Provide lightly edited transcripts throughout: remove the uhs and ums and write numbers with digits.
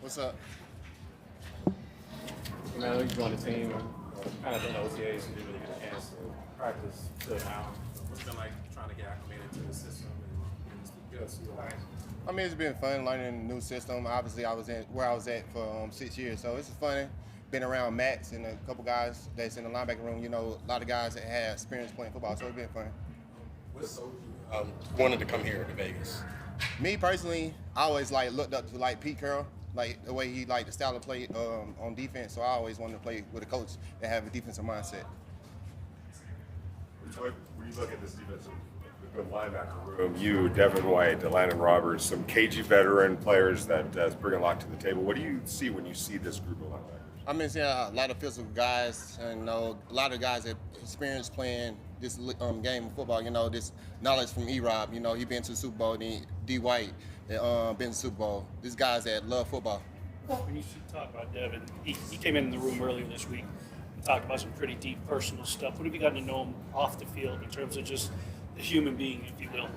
What's up? Man, you joined the team, kind of done the OTAs and didn't really get a chance to practice till now. What's it been like trying to get acclimated to the system and get see what I mean, it's been fun learning a new system. Obviously, I was in where I was at for 6 years, so it's fun. Been around Max and a couple guys that's in the linebacker room. You know, a lot of guys that had experience playing football, so it's been fun. What sold you wanted to come here to Vegas? Me personally, I always looked up to Pete Carroll, the way he the style of play on defense. So I always wanted to play with a coach that have a defensive mindset. When you look at this defensive linebacker room, you, Devin White, Delandon Roberts, some cagey veteran players that bring a lot to the table. What do you see when you see this group of linebackers? I mean, seeing a lot of physical guys, and a lot of guys that experience playing this game of football. You know, this knowledge from E-Rob. You know, he been to the Super Bowl. Then D. White, that been to the Super Bowl. These guys that love football. When you talk about Devin, he came in the room earlier this week and talked about some pretty deep personal stuff. What have you gotten to know him off the field in terms of just the human being, if you will?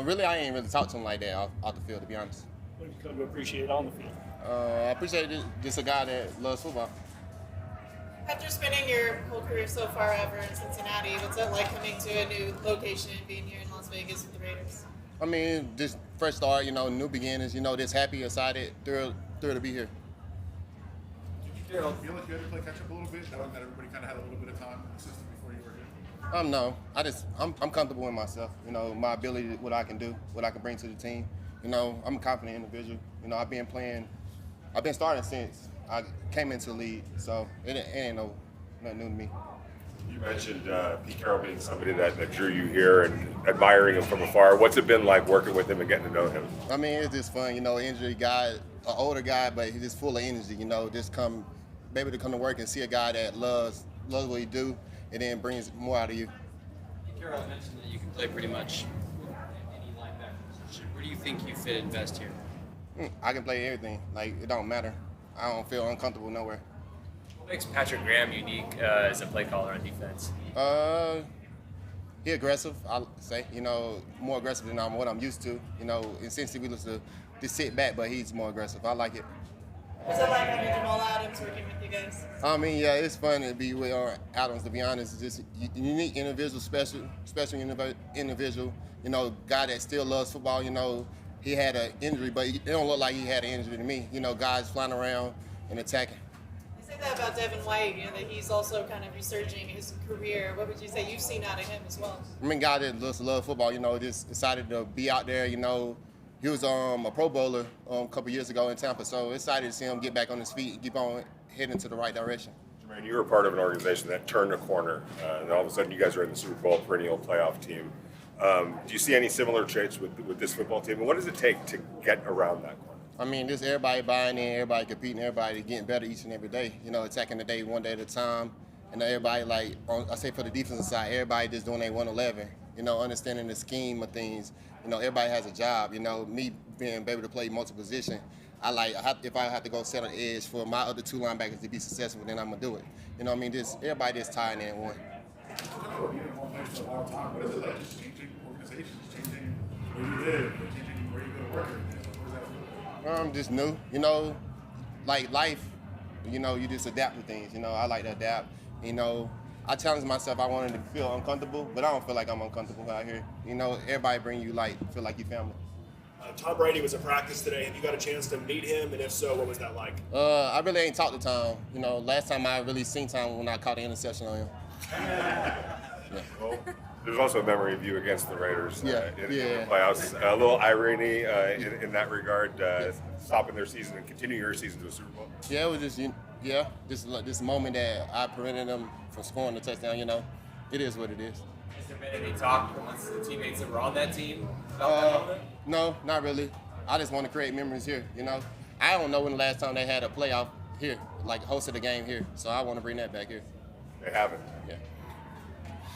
Really, I ain't really talked to him like that off the field, to be honest. What have you come to appreciate on the field? I appreciate just a guy that loves football. After spending your whole career so far ever in Cincinnati, what's it like coming to a new location and being here in Las Vegas with the Raiders? I mean, just fresh start, new beginnings, just happy, excited, thrilled to be here. Did you feel like you had to play catch up a little bit, knowing that everybody kind of had a little bit of time in the system before you were here? No. I'm comfortable with myself. My ability, what I can do, what I can bring to the team. I'm a confident individual. I've been starting since I came into the league, so it ain't nothing new to me. You mentioned Pete Carroll being somebody that drew you here and admiring him from afar. What's it been like working with him and getting to know him? I mean, it's just fun. Injury guy, an older guy, but he's just full of energy. Just be able to come to work and see a guy that loves what he do, and then brings more out of you. Carroll mentioned that you can play pretty much any linebacker position. Where do you think you fit in best here? I can play everything. It don't matter. I don't feel uncomfortable nowhere. What makes Patrick Graham unique as a play caller on defense? He aggressive, I'll say. More aggressive than what I'm used to. In Cincy, we used to just sit back, but he's more aggressive. I like it. What's it like having Jamal Adams working with you guys? I mean, yeah, it's fun to be with Adams, to be honest. It's just unique individual, special individual, guy that still loves football. He had an injury, but it don't look like he had an injury to me. Guys flying around and attacking. You say that about Devin White, that he's also kind of resurging his career. What would you say you've seen out of him as well? I mean, guy that just love football, just decided to be out there, He was a Pro Bowler a couple years ago in Tampa, so excited to see him get back on his feet and keep on heading to the right direction. Germaine, you were part of an organization that turned a corner, and all of a sudden you guys are in the Super Bowl, perennial playoff team. Do you see any similar traits with this football team, and what does it take to get around that corner? I mean, just everybody buying in, everybody competing, everybody getting better each and every day. Attacking the day one day at a time, and everybody I say for the defensive side, everybody just doing their 111. Understanding the scheme of things. Everybody has a job. Me being able to play multiple positions, if I have to go set an edge for my other two linebackers to be successful, then I'm gonna do it. Everybody just tying in one. For a long time. What is it like just changing organizations, changing where you live, changing where you go to work? What does that feel? Just new. Life, you just adapt to things. I like to adapt. I challenge myself. I wanted to feel uncomfortable, but I don't feel like I'm uncomfortable out here. Everybody bring you feel like your family. Tom Brady was at practice today. Have you got a chance to meet him? And if so, what was that like? I really ain't talked to Tom. Last time I really seen Tom when I caught the interception on him. Yeah. Well, there's also a memory of you against the Raiders in the Yeah. playoffs. A little irony in that regard, stopping their season and continuing your season to a Super Bowl. Yeah, it was just this moment that I prevented them from scoring the touchdown. It is what it is. Has there been any talk amongst the teammates that were on that team about that moment? No, not really. I just want to create memories here. I don't know when the last time they had a playoff here, hosted a game here. So I want to bring that back here. They haven't. Yeah.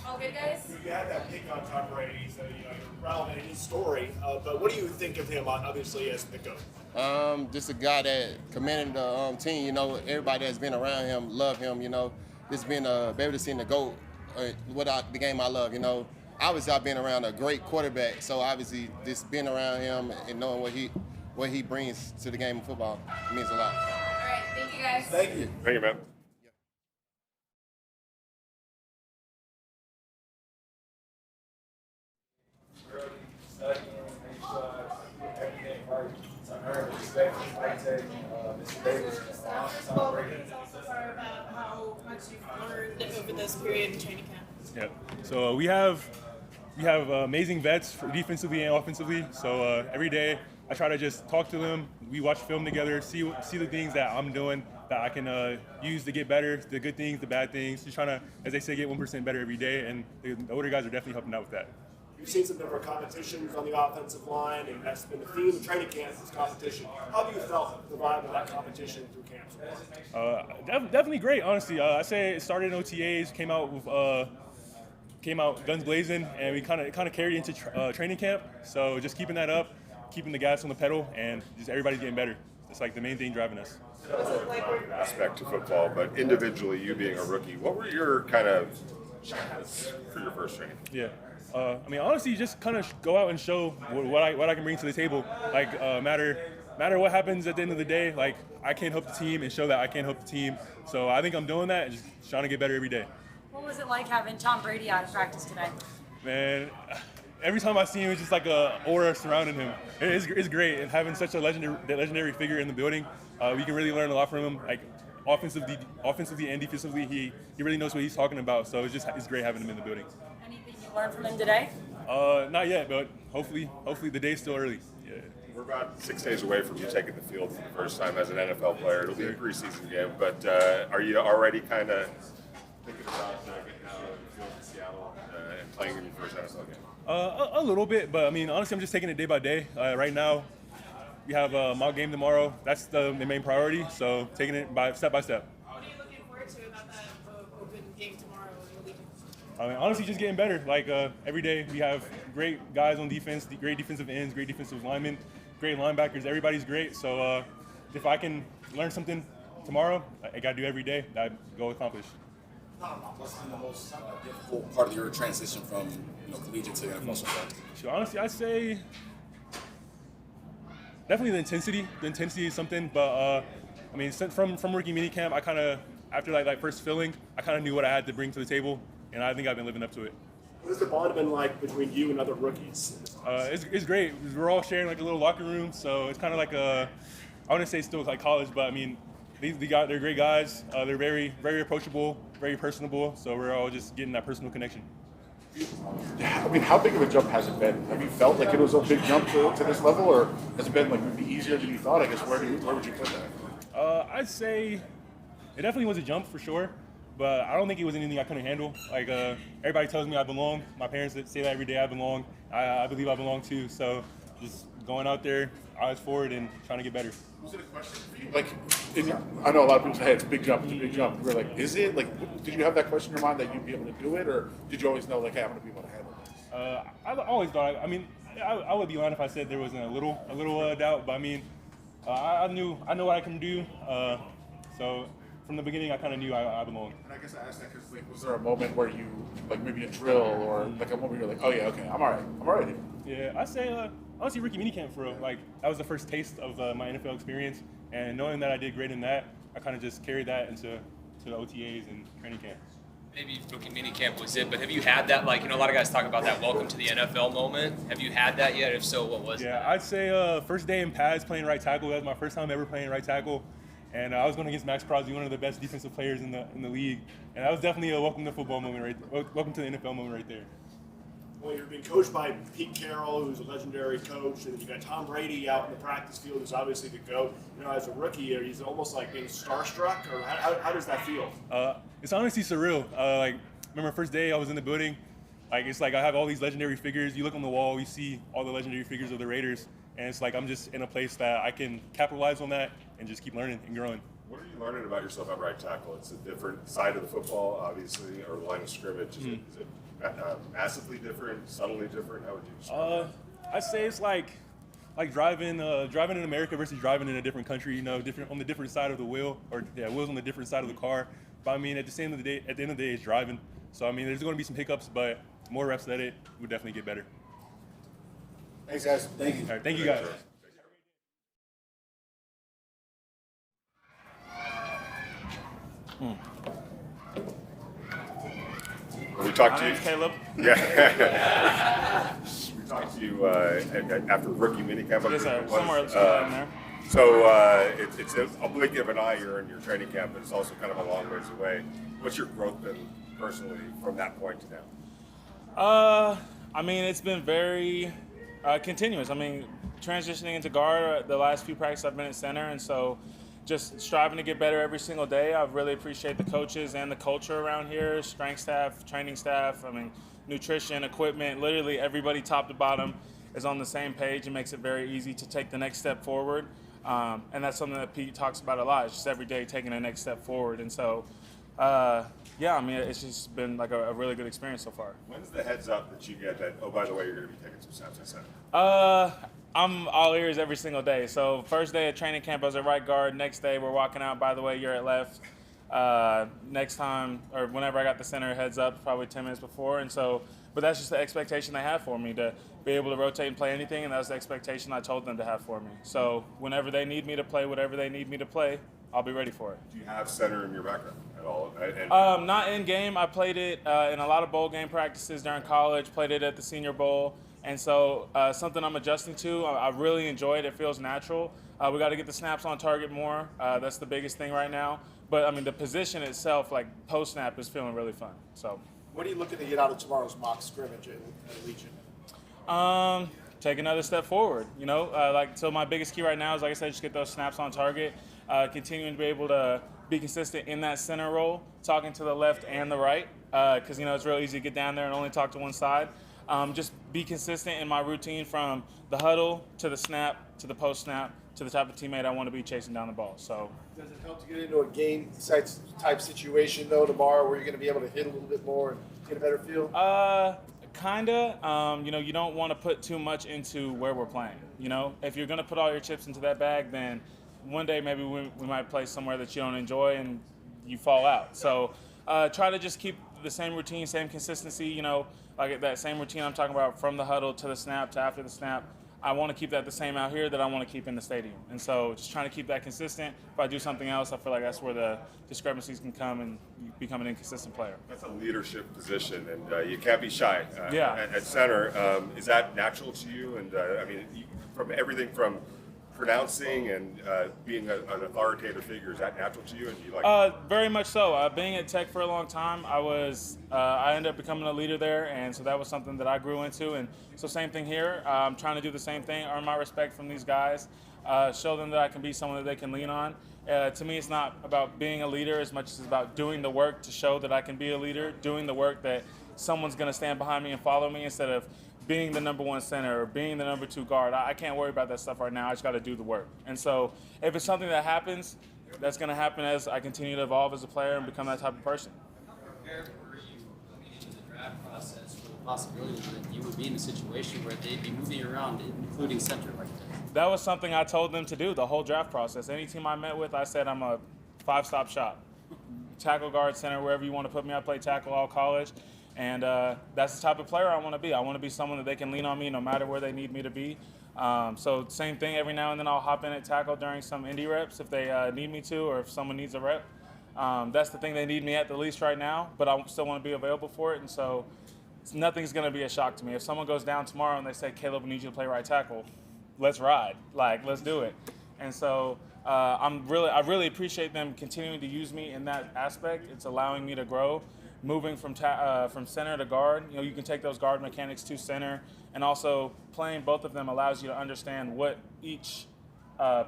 All good, guys? You had that pick on Tom Brady, so you're relevant in his story. But what do you think of him, obviously, as the GOAT? Just a guy that commended the team. Everybody that's been around him love him. Just being be able to see the GOAT, the game I love. Obviously, I've been around a great quarterback, so obviously just being around him and knowing what he brings to the game of football. It means a lot. All right, thank you guys. Thank you. Thank you, man. First of all, what can you tell us so far about how much you've learned over this period in training camp? Yeah. So we have amazing vets defensively and offensively. So every day I try to just talk to them. We watch film together, see the things that I'm doing that I can use to get better, the good things, the bad things. Just trying to, as they say, get 1% better every day. And the older guys are definitely helping out with that. You've seen some different competitions on the offensive line, and that's been the theme of training camp is competition. How have you felt the vibe of that competition through camps? Definitely great, honestly. I say it started in OTAs, came out guns blazing, and we kind of carried into training camp. So just keeping that up, keeping the gas on the pedal, and just everybody's getting better. It's like the main thing driving us. Aspect to football, but individually, you being a rookie, what were your kind of challenges for your first training? Yeah. I mean, honestly, just kind of go out and show what I can bring to the table. Like, matter what happens at the end of the day, like, I can help the team and show that I can help the team. So I think I'm doing that and just trying to get better every day. What was it like having Tom Brady out of practice today? Man, every time I see him, it's just like a aura surrounding him. It's great, and having such a legendary figure in the building, we can really learn a lot from him. Like, offensively and defensively, he really knows what he's talking about. So it's great having him in the building. Anything you learned from him today? Not yet, but hopefully the day's still early. Yeah. We're about 6 days away from you taking the field for the first time as an NFL player. It'll be a preseason game, but are you already kind of thinking about getting out of the field in Seattle and playing in your first NFL game? A little bit, but I mean, honestly, I'm just taking it day by day. Right now, we have a mock game tomorrow. That's the main priority, so taking it step by step. What are you looking forward to about that open game tomorrow in the weekend? I mean, honestly, just getting better. Like, every day we have great guys on defense, great defensive ends, great defensive linemen, great linebackers. Everybody's great. So if I can learn something tomorrow, I got to do every day. I go accomplish. What's been the most difficult part of your transition from collegiate to NFL football? So honestly, I'd say definitely the intensity. The intensity is something, but I mean, from rookie minicamp, I kind of after like first filling, I kind of knew what I had to bring to the table, and I think I've been living up to it. What has the bond been like between you and other rookies? It's great. We're all sharing like a little locker room, so it's kind of like I wouldn't say still like college, but I mean, they're great guys. They're very, very approachable, very personable. So we're all just getting that personal connection. I mean, how big of a jump has it been? Have you felt like it was a big jump to this level, or has it been like maybe easier than you thought? I guess where would you put that? I'd say it definitely was a jump for sure, but I don't think it was anything I couldn't handle. Like everybody tells me I belong. My parents say that every day I belong. I believe I belong too. So just going out there, eyes forward, and trying to get better. Was it a question for you? Like, I know a lot of people say, hey, it's a big jump, it's a big jump. We're like, is it? Like, did you have that question in your mind that you'd be able to do it, or did you always know, like, hey, I'm going to be able to handle it? I always thought. I mean, I would be lying if I said there wasn't a little doubt. But I mean, I know what I can do. So from the beginning, I kind of knew I belonged. And I guess I asked that because, like, was there a moment where you, like, maybe a drill or like a moment where you're like, oh yeah, okay, I'm all right here. Yeah, I say honestly, rookie minicamp for real. Like that was the first taste of my NFL experience, and knowing that I did great in that, I kind of just carried that into the OTAs and training camp. Maybe rookie minicamp was it, but have you had that, like, a lot of guys talk about that welcome to the NFL moment. Have you had that yet? If so, what was it? Yeah, I'd say first day in pads playing right tackle. That was my first time ever playing right tackle. And I was going against Max Crosby, one of the best defensive players in the league. And that was definitely a welcome to football moment welcome to the NFL moment right there. Well, you're being coached by Pete Carroll, who's a legendary coach, and then you got Tom Brady out in the practice field, who's obviously the GOAT. As a rookie, he's almost like being starstruck, or how does that feel? It's honestly surreal. Like, remember first day I was in the building, like it's like I have all these legendary figures. You look on the wall, you see all the legendary figures of the Raiders, and it's like I'm just in a place that I can capitalize on that and just keep learning and growing. What are you learning about yourself at right tackle? It's a different side of the football, obviously, or line of scrimmage. Is it massively different, subtly different? How would you describe it? I'd say it's like driving in America versus driving in a different country. Different on the different side of the wheel, or wheels on the different side of the car. But I mean, at the end of the day, it's driving. So I mean, there's going to be some hiccups, but more reps at it would definitely get better. Thanks, guys. Thank you. All right, thank you guys. We talked to My you. name's Caleb. Yeah. We talked to you after rookie minicamp. Yes, sir. It was. Somewhere in there. So it's a blink of an eye. You're in your training camp, but it's also kind of a long ways away. What's your growth been personally from that point to now? I mean, it's been very continuous. I mean, transitioning into guard, the last few practices I've been at center, and so just striving to get better every single day. I really appreciate the coaches and the culture around here, strength staff, training staff, I mean, nutrition, equipment, literally everybody top to bottom is on the same page. It makes it very easy to take the next step forward. And that's something that Pete talks about a lot. It's just every day taking the next step forward. And so, yeah, I mean, it's just been like a really good experience so far. When's the heads up that you get that, oh, by the way, you're going to be taking some snaps at center? I'm all ears every single day. So first day of training camp, I was at right guard. Next day, we're walking out, by the way, you're at left. Next time, or whenever I got the center heads up, probably 10 minutes before. And so, but that's just the expectation they have for me, to be able to rotate and play anything, and that's the expectation I told them to have for me. So whenever they need me to play, whatever they need me to play, I'll be ready for it. Do you have center in your background at all? Not in game. I played it in a lot of bowl game practices during college, played it at the Senior Bowl. And so something I'm adjusting to. I really enjoy it. It feels natural. We got to get the snaps on target more. That's the biggest thing right now. But, I mean, the position itself, like post-snap, is feeling really fun. So, What are you looking to get out of tomorrow's mock scrimmage at Legion? Take another step forward. You know, so my biggest key right now is, like I said, just get those snaps on target. Continuing to be able to be consistent in that center role, talking to the left and the right, because, you know, it's real easy to get down there and only talk to one side. Just be consistent in my routine from the huddle to the snap to the post snap to the type of teammate I want to be chasing down the ball. So, Does it help to get into a game type situation though tomorrow, where you're going to be able to hit a little bit more and get a better feel? Kinda. You know, you don't want to put too much into where we're playing. You know, if you're going to put all your chips into that bag, then one day maybe we might play somewhere that you don't enjoy and you fall out. So try to just keep the same routine, same consistency. You know, like that same routine I'm talking about from the huddle to the snap to after the snap. I want to keep that the same out here that I want to keep in the stadium. And so just trying to keep that consistent. If I do something else, I feel like that's where the discrepancies can come and you become an inconsistent player. That's a leadership position, and you can't be shy. Yeah. At center, is that natural to you? And I mean, from everything from pronouncing and being an authoritative figure, is that natural to you? And do you like? Very much so. Being at Tech for a long time, I ended up becoming a leader there, and so that was something that I grew into. And so same thing here. I'm trying to do the same thing, earn my respect from these guys, show them that I can be someone that they can lean on. To me, it's not about being a leader as much as it's about doing the work to show that I can be a leader, doing the work that someone's going to stand behind me and follow me instead of being the number one center or being the number two guard. I can't worry about that stuff right now. I just got to do the work. And so if it's something that happens, that's going to happen as I continue to evolve as a player and become that type of person. Prepared were you coming into the draft process for the possibility that you would be in a situation where they'd be moving around, including center like that? That was something I told them to do the whole draft process. Any team I met with, I said I'm a five-stop shop. Tackle, guard, center, wherever you want to put me. I played tackle all college. And that's the type of player I want to be. I want to be someone that they can lean on me no matter where they need me to be. So same thing, every now and then I'll hop in at tackle during some indie reps if they need me to, or if someone needs a rep. That's the thing they need me at the least right now, but I still want to be available for it. And so nothing's going to be a shock to me. If someone goes down tomorrow and they say, Caleb, we need you to play right tackle, let's ride. Like, let's do it. And so I really appreciate them continuing to use me in that aspect. It's allowing me to grow. Moving from center to guard, you know, you can take those guard mechanics to center, and also playing both of them allows you to understand what each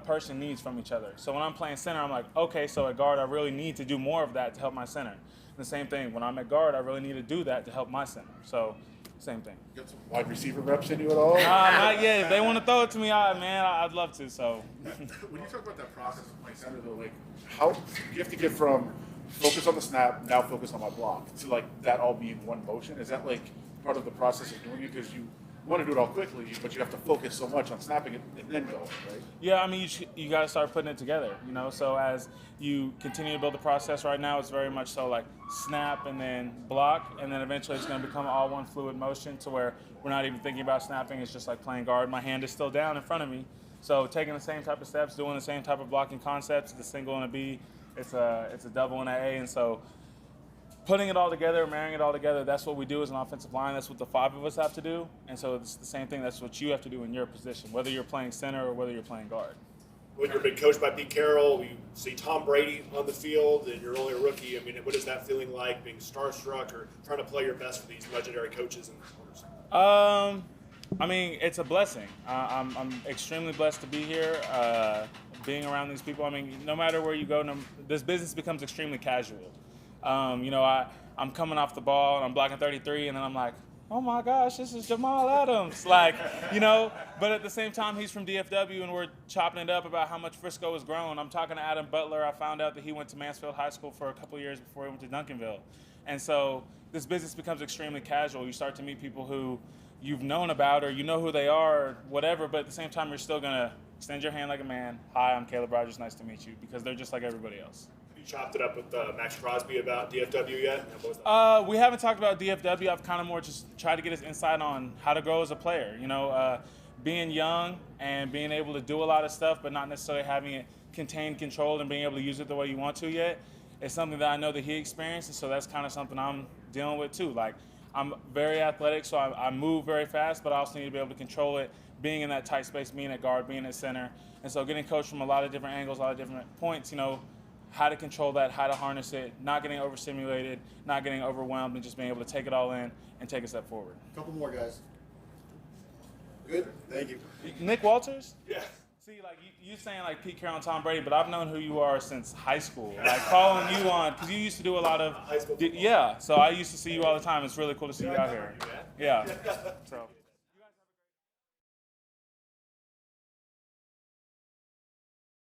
person needs from each other. So when I'm playing center, I'm like, okay, so at guard, I really need to do more of that to help my center. And the same thing, when I'm at guard, I really need to do that to help my center. So same thing. You got some wide receiver reps in you at all? Not yet. If they want to throw it to me, I'd love to. So when you talk about that process of playing center, though, like how you have to get from focus on the snap, now focus on my block, to like that all being one motion? Is that like part of the process of doing it? Because you want to do it all quickly, but you have to focus so much on snapping it and then go, right? Yeah, I mean, you got to start putting it together, you know? So as you continue to build the process right now, it's very much so like snap and then block, and then eventually it's going to become all one fluid motion to where we're not even thinking about snapping. It's just like playing guard. My hand is still down in front of me. So taking the same type of steps, doing the same type of blocking concepts, the single and a B, it's a double and an A, and so putting it all together, marrying it all together, that's what we do as an offensive line. That's what the 5 of us have to do. And so it's the same thing. That's what you have to do in your position, whether you're playing center or whether you're playing guard. When you're being coached by Pete Carroll, you see Tom Brady on the field, and you're only a rookie. I mean, what is that feeling like, being starstruck or trying to play your best for these legendary coaches and owners? I mean, it's a blessing. I'm extremely blessed to be here, being around these people. I mean, no matter where you go, this business becomes extremely casual. I'm coming off the ball and I'm blocking 33, and then I'm like, oh my gosh, this is Jamal Adams. But at the same time, he's from DFW and we're chopping it up about how much Frisco has grown. I'm talking to Adam Butler. I found out that he went to Mansfield High School for a couple of years before he went to Duncanville. And so this business becomes extremely casual. You start to meet people who you've known about or you know who they are or whatever, but at the same time, you're still going to extend your hand like a man. Hi, I'm Caleb Rogers. Nice to meet you, because they're just like everybody else. Chopped it up with Max Crosby about DFW yet? We haven't talked about DFW. I've kind of more just tried to get his insight on how to grow as a player. Being young and being able to do a lot of stuff, but not necessarily having it contained, controlled, and being able to use it the way you want to yet. It's something that I know that he experienced, and so that's kind of something I'm dealing with too. I'm very athletic, so I move very fast, but I also need to be able to control it, being in that tight space, being at guard, being at center. And so getting coached from a lot of different angles, a lot of different points, how to control that, how to harness it, not getting overstimulated, not getting overwhelmed, and just being able to take it all in and take a step forward. A couple more, guys. Good? Thank you. Nick Walters? Yeah. See, you saying Pete Carroll and Tom Brady, but I've known who you are since high school. Following you on, because you used to do a lot of, high school yeah, so I used to see you all the time. It's really cool to see you out here. Yeah. So.